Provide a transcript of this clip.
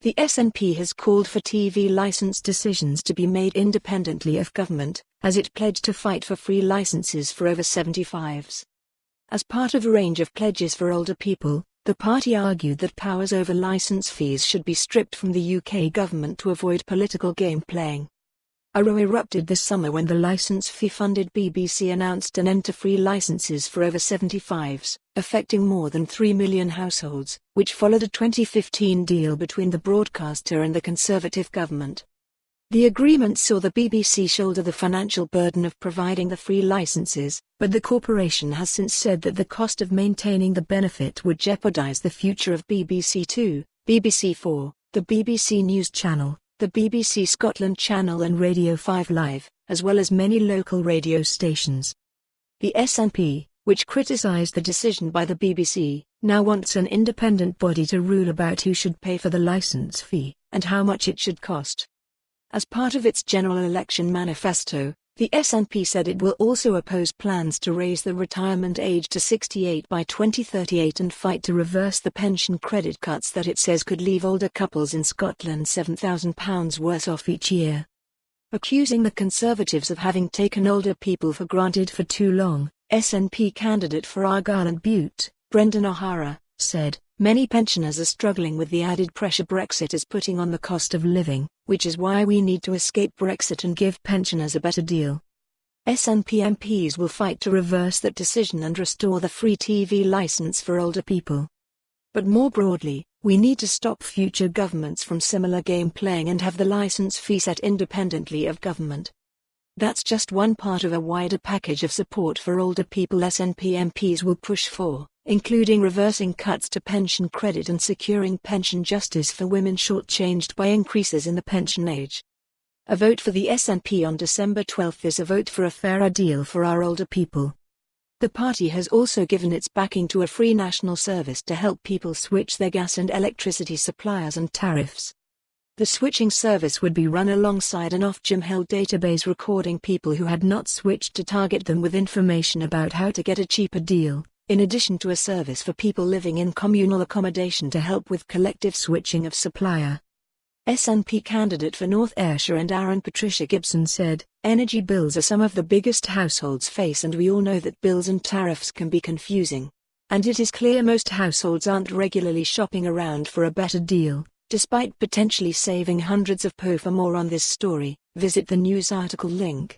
The SNP has called for TV license decisions to be made independently of government, as it pledged to fight for free licenses for over 75s. As part of a range of pledges for older people, the party argued that powers over license fees should be stripped from the UK government to avoid political game playing. A row erupted this summer when the license fee-funded BBC announced an end to free licenses for over 75s, affecting more than 3 million households, which followed a 2015 deal between the broadcaster and the Conservative government. The agreement saw the BBC shoulder the financial burden of providing the free licenses, but the corporation has since said that the cost of maintaining the benefit would jeopardise the future of BBC Two, BBC Four, the BBC News Channel, the BBC Scotland Channel and Radio 5 Live, as well as many local radio stations. The SNP, which criticised the decision by the BBC, now wants an independent body to rule about who should pay for the licence fee, and how much it should cost. As part of its general election manifesto, the SNP said it will also oppose plans to raise the retirement age to 68 by 2038 and fight to reverse the pension credit cuts that it says could leave older couples in Scotland £7,000 worse off each year. Accusing the Conservatives of having taken older people for granted for too long, SNP candidate for Argyll and Bute, Brendan O'Hara, said, "Many pensioners are struggling with the added pressure Brexit is putting on the cost of living, which is why we need to escape Brexit and give pensioners a better deal." SNP MPs will fight to reverse that decision and restore the free TV licence for older people. But more broadly, we need to stop future governments from similar game playing and have the licence fee set independently of government. That's just one part of a wider package of support for older people SNP MPs will push for, including reversing cuts to pension credit and securing pension justice for women shortchanged by increases in the pension age. A vote for the SNP on December 12 is a vote for a fairer deal for our older people. The party has also given its backing to a free national service to help people switch their gas and electricity suppliers and tariffs. The switching service would be run alongside an Ofgem-held database recording people who had not switched to target them with information about how to get a cheaper deal, in addition to a service for people living in communal accommodation to help with collective switching of supplier. SNP candidate for North Ayrshire and Arran Patricia Gibson said, "Energy bills are some of the biggest households face and we all know that bills and tariffs can be confusing. And it is clear most households aren't regularly shopping around for a better deal, despite potentially saving hundreds of £. For more on this story, visit the news article link.